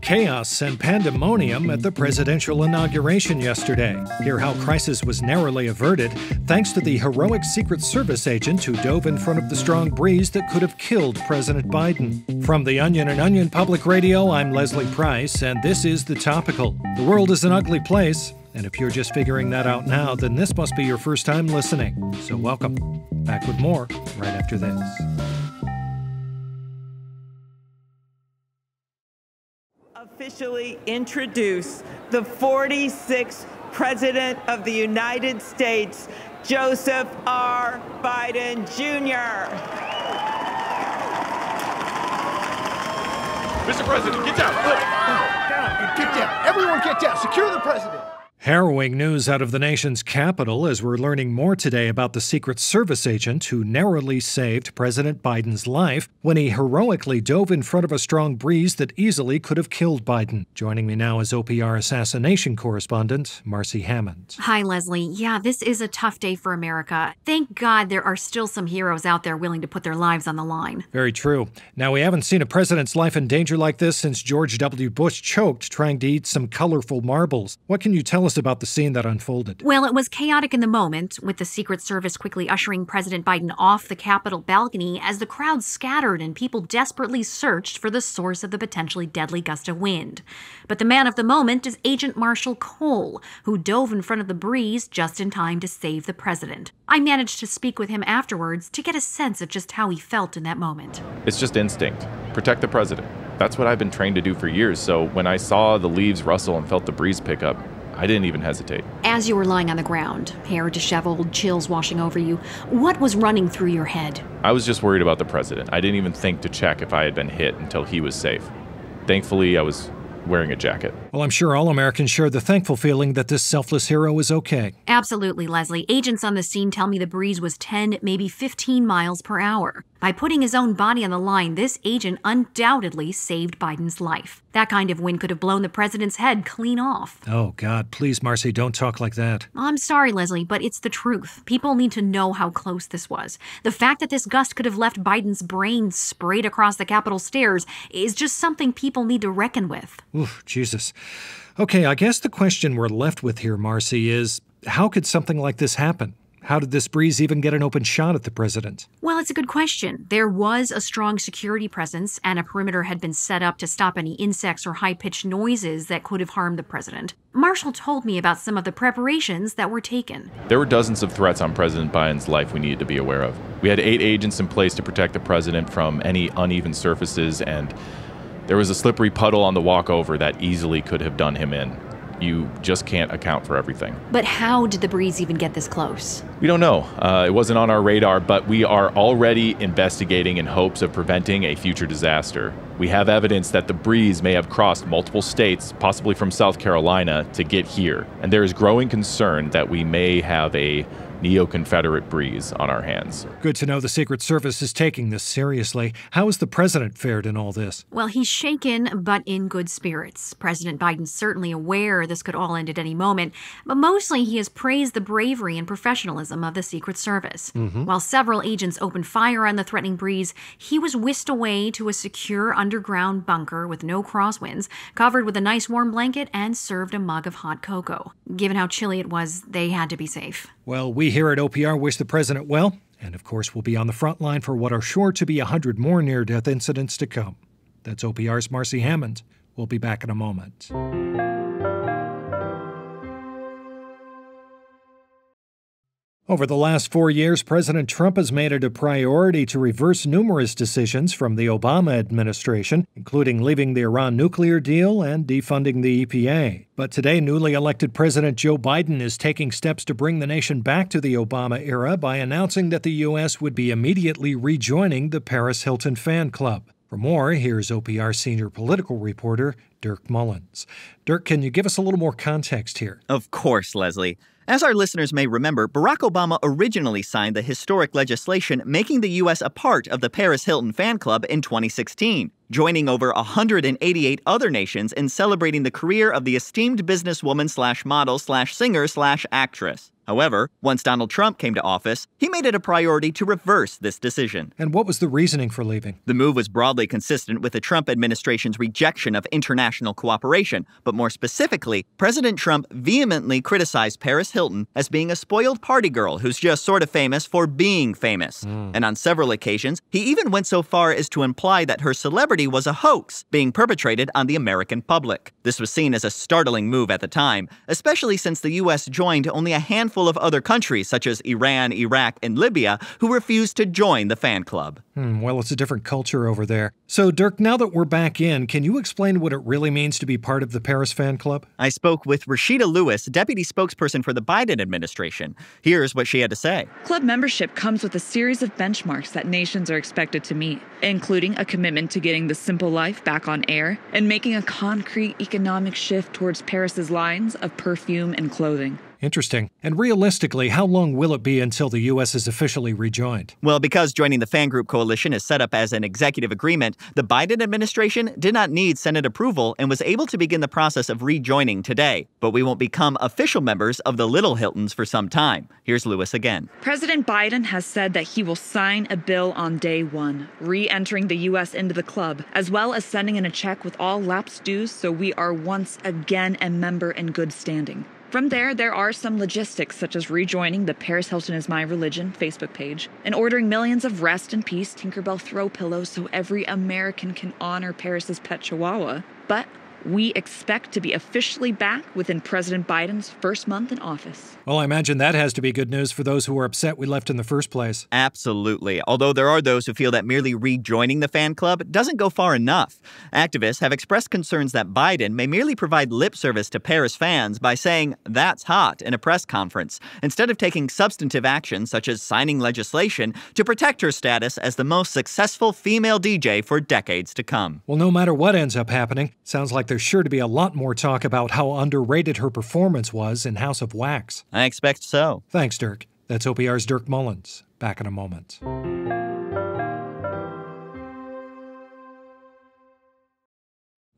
Chaos and pandemonium at the presidential inauguration yesterday. Hear how crisis was narrowly averted thanks to the heroic Secret Service agent who dove in front of the strong breeze that could have killed President Biden. From The Onion and Onion Public Radio, I'm Leslie Price, and this is The Topical. The world is an ugly place, and if you're just figuring that out now, then this must be your first time listening. So welcome. Back with more right after this. Officially introduce the 46th President of the United States, Joseph R. Biden, Jr. Mr. President, get down. Get down. Everyone get down. Secure the president. Harrowing news out of the nation's capital as we're learning more today about the Secret Service agent who narrowly saved President Biden's life when he heroically dove in front of a strong breeze that easily could have killed Biden. Joining me now is OPR assassination correspondent Marcy Hammond. Hi, Leslie. Yeah, this is a tough day for America. Thank God there are still some heroes out there willing to put their lives on the line. Very true. Now, we haven't seen a president's life in danger like this since George W. Bush choked trying to eat some colorful marbles. What can you tell us about the scene that unfolded? Well, it was chaotic in the moment, with the Secret Service quickly ushering President Biden off the Capitol balcony as the crowd scattered and people desperately searched for the source of the potentially deadly gust of wind. But the man of the moment is Agent Marshall Cole, who dove in front of the breeze just in time to save the president. I managed to speak with him afterwards to get a sense of just how he felt in that moment. It's just instinct. Protect the president. That's what I've been trained to do for years, so when I saw the leaves rustle and felt the breeze pick up, I didn't even hesitate. As you were lying on the ground, hair disheveled, chills washing over you, what was running through your head? I was just worried about the president. I didn't even think to check if I had been hit until he was safe. Thankfully, I was wearing a jacket. Well, I'm sure all Americans share the thankful feeling that this selfless hero is okay. Absolutely, Leslie. Agents on the scene tell me the breeze was 10, maybe 15 miles per hour. By putting his own body on the line, this agent undoubtedly saved Biden's life. That kind of wind could have blown the president's head clean off. Oh, God, please, Marcy, don't talk like that. I'm sorry, Leslie, but it's the truth. People need to know how close this was. The fact that this gust could have left Biden's brain sprayed across the Capitol stairs is just something people need to reckon with. Oof, Jesus. Okay, I guess the question we're left with here, Marcy, is how could something like this happen? How did this breeze even get an open shot at the president? Well, it's a good question. There was a strong security presence, and a perimeter had been set up to stop any insects or high-pitched noises that could have harmed the president. Marshall told me about some of the preparations that were taken. There were dozens of threats on President Biden's life we needed to be aware of. We had 8 agents in place to protect the president from any uneven surfaces, and there was a slippery puddle on the walkover that easily could have done him in. You just can't account for everything. But how did the breeze even get this close? We don't know. It wasn't on our radar, but we are already investigating in hopes of preventing a future disaster. We have evidence that the breeze may have crossed multiple states, possibly from South Carolina, to get here. And there is growing concern that we may have a neo-Confederate breeze on our hands. Good to know the Secret Service is taking this seriously. How has the president fared in all this? Well, he's shaken, but in good spirits. President Biden's certainly aware this could all end at any moment, but mostly he has praised the bravery and professionalism of the Secret Service. While several agents opened fire on the threatening breeze, he was whisked away to a secure underground bunker with no crosswinds, covered with a nice warm blanket, and served a mug of hot cocoa. Given how chilly it was, they had to be safe. Well, we here at OPR wish the president well, and of course we'll be on the front line for what are sure to be 100 more near-death incidents to come. That's OPR's Marcy Hammond. We'll be back in a moment. Over the last 4 years, President Trump has made it a priority to reverse numerous decisions from the Obama administration, including leaving the Iran nuclear deal and defunding the EPA. But today, newly elected President Joe Biden is taking steps to bring the nation back to the Obama era by announcing that the U.S. would be immediately rejoining the Paris Hilton fan club. For more, here's OPR senior political reporter Dirk Mullins. Dirk, can you give us a little more context here? Of course, Leslie. As our listeners may remember, Barack Obama originally signed the historic legislation making the U.S. a part of the Paris Hilton fan club in 2016, joining over 188 other nations in celebrating the career of the esteemed businesswoman/model/singer/actress. However, once Donald Trump came to office, he made it a priority to reverse this decision. And what was the reasoning for leaving? The move was broadly consistent with the Trump administration's rejection of international international cooperation, but more specifically, President Trump vehemently criticized Paris Hilton as being a spoiled party girl who's just sort of famous for being famous. And on several occasions, he even went so far as to imply that her celebrity was a hoax being perpetrated on the American public. This was seen as a startling move at the time, especially since the U.S. joined only a handful of other countries such as Iran, Iraq, and Libya who refused to join the fan club. Well, it's a different culture over there. So, Dirk, now that we're back in, can you explain what it really means to be part of the Paris fan club? I spoke with Rashida Lewis, deputy spokesperson for the Biden administration. Here's what she had to say. Club membership comes with a series of benchmarks that nations are expected to meet, including a commitment to getting the simple life back on air and making a concrete economic shift towards Paris's lines of perfume and clothing. Interesting. And realistically, how long will it be until the U.S. is officially rejoined? Well, because joining the fan group coalition is set up as an executive agreement, the Biden administration did not need Senate approval and was able to begin the process of rejoining today. But we won't become official members of the Little Hiltons for some time. Here's Lewis again. President Biden has said that he will sign a bill on day one, re-entering the U.S. into the club, as well as sending in a check with all lapsed dues so we are once again a member in good standing. From there are some logistics, such as rejoining the Paris Hilton is My Religion Facebook page and ordering millions of Rest in Peace Tinkerbell throw pillows so every American can honor Paris's pet chihuahua. But we expect to be officially back within President Biden's first month in office. Well, I imagine that has to be good news for those who were upset we left in the first place. Absolutely. Although there are those who feel that merely rejoining the fan club doesn't go far enough. Activists have expressed concerns that Biden may merely provide lip service to Paris fans by saying, "That's hot," in a press conference, instead of taking substantive action such as signing legislation to protect her status as the most successful female DJ for decades to come. Well, no matter what ends up happening, sounds like there's sure to be a lot more talk about how underrated her performance was in House of Wax. I expect so. Thanks, Dirk. That's OPR's Dirk Mullins. Back in a moment.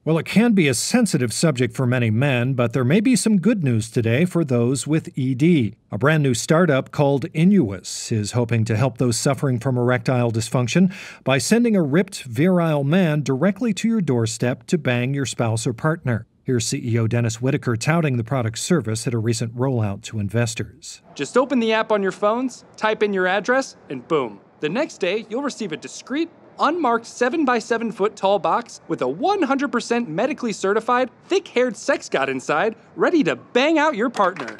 Well, it can be a sensitive subject for many men, but there may be some good news today for those with ED. A brand new startup called Inuus is hoping to help those suffering from erectile dysfunction by sending a ripped, virile man directly to your doorstep to bang your spouse or partner. Here's CEO Dennis Whitaker touting the product's service at a recent rollout to investors. Just open the app on your phones, type in your address, and boom. The next day, you'll receive a discreet, unmarked 7 by 7 foot tall box with a 100% medically certified, thick-haired sex god inside, ready to bang out your partner.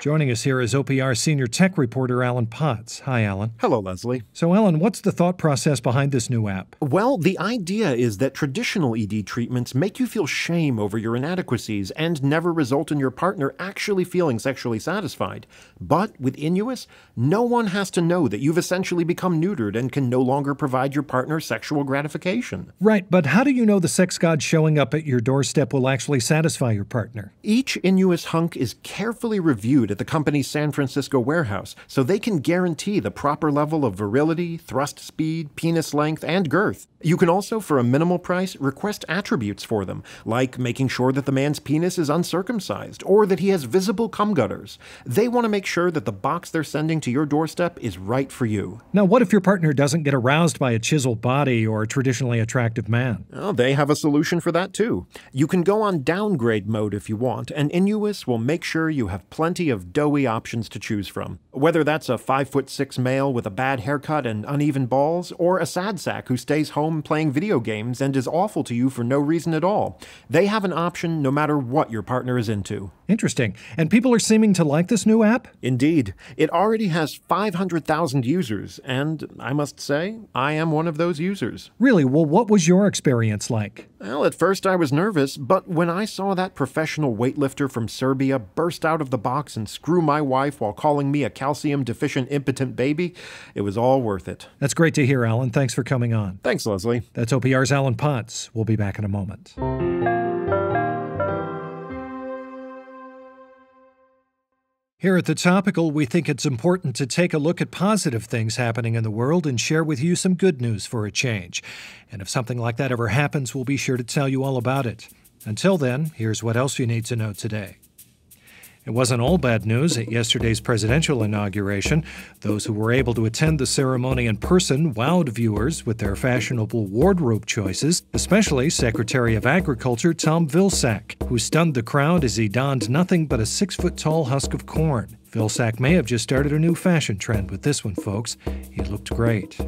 Joining us here is OPR senior tech reporter Alan Potts. Hi, Alan. Hello, Leslie. So, Alan, what's the thought process behind this new app? Well, the idea is that traditional ED treatments make you feel shame over your inadequacies and never result in your partner actually feeling sexually satisfied. But with Inuus, no one has to know that you've essentially become neutered and can no longer provide your partner sexual gratification. Right, but how do you know the sex god showing up at your doorstep will actually satisfy your partner? Each Inuus hunk is carefully reviewed at the company's San Francisco warehouse, so they can guarantee the proper level of virility, thrust speed, penis length, and girth. You can also, for a minimal price, request attributes for them, like making sure that the man's penis is uncircumcised or that he has visible cum gutters. They want to make sure that the box they're sending to your doorstep is right for you. Now, what if your partner doesn't get aroused by a chiseled body or a traditionally attractive man? Well, they have a solution for that, too. You can go on downgrade mode if you want, and Inuus will make sure you have plenty of doughy options to choose from. Whether that's a 5'6" male with a bad haircut and uneven balls, or a sad sack who stays home playing video games and is awful to you for no reason at all. They have an option no matter what your partner is into. Interesting. And people are seeming to like this new app? Indeed. It already has 500,000 users, and I must say, I am one of those users. Really? Well, what was your experience like? Well, at first I was nervous, but when I saw that professional weightlifter from Serbia burst out of the box and screw my wife while calling me a calcium-deficient impotent baby, it was all worth it. That's great to hear, Alan. Thanks for coming on. Thanks, Leslie. That's OPR's Alan Potts. We'll be back in a moment. Here at The Topical, we think it's important to take a look at positive things happening in the world and share with you some good news for a change. And if something like that ever happens, we'll be sure to tell you all about it. Until then, here's what else you need to know today. It wasn't all bad news at yesterday's presidential inauguration. Those who were able to attend the ceremony in person wowed viewers with their fashionable wardrobe choices, especially Secretary of Agriculture Tom Vilsack, who stunned the crowd as he donned nothing but a 6-foot-tall husk of corn. Vilsack may have just started a new fashion trend with this one, folks. He looked great.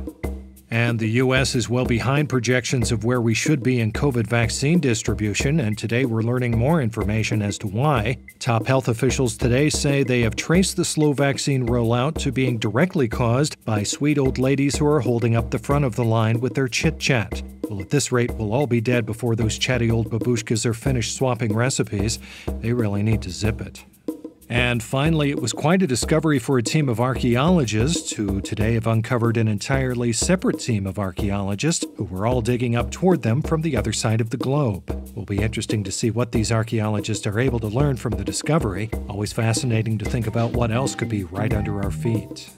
And the U.S. is well behind projections of where we should be in COVID vaccine distribution, and today we're learning more information as to why. Top health officials today say they have traced the slow vaccine rollout to being directly caused by sweet old ladies who are holding up the front of the line with their chit-chat. Well, at this rate, we'll all be dead before those chatty old babushkas are finished swapping recipes. They really need to zip it. And finally, it was quite a discovery for a team of archaeologists who today have uncovered an entirely separate team of archaeologists who were all digging up toward them from the other side of the globe. It will be interesting to see what these archaeologists are able to learn from the discovery. Always fascinating to think about what else could be right under our feet.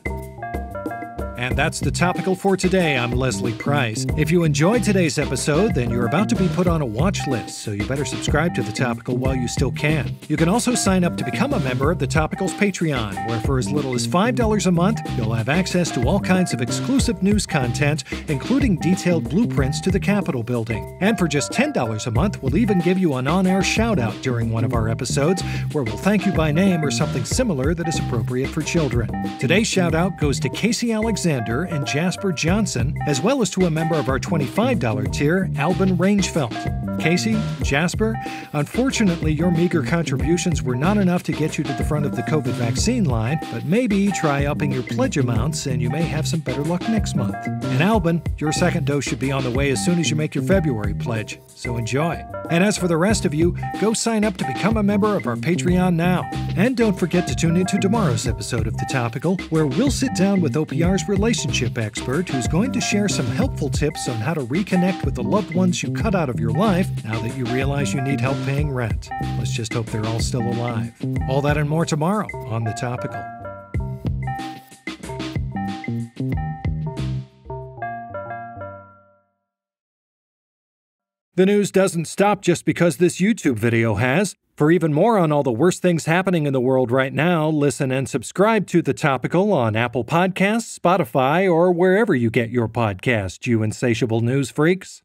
And that's the Topical for today. I'm Leslie Price. If you enjoyed today's episode, then you're about to be put on a watch list, so you better subscribe to The Topical while you still can. You can also sign up to become a member of The Topical's Patreon, where for as little as $5 a month, you'll have access to all kinds of exclusive news content, including detailed blueprints to the Capitol building. And for just $10 a month, we'll even give you an on-air shout-out during one of our episodes, where we'll thank you by name or something similar that is appropriate for children. Today's shout-out goes to Casey Alexander and Jasper Johnson, as well as to a member of our $25 tier, Albin Rangefelt. Casey, Jasper, unfortunately your meager contributions were not enough to get you to the front of the COVID vaccine line, but maybe try upping your pledge amounts and you may have some better luck next month. And Albin, your second dose should be on the way as soon as you make your February pledge, so enjoy. And as for the rest of you, go sign up to become a member of our Patreon now. And don't forget to tune into tomorrow's episode of The Topical, where we'll sit down with OPR's relationship expert who's going to share some helpful tips on how to reconnect with the loved ones you cut out of your life now that you realize you need help paying rent. Let's just hope they're all still alive. All that and more tomorrow on The Topical. The news doesn't stop just because this YouTube video has. For even more on all the worst things happening in the world right now, listen and subscribe to The Topical on Apple Podcasts, Spotify, or wherever you get your podcasts, you insatiable news freaks.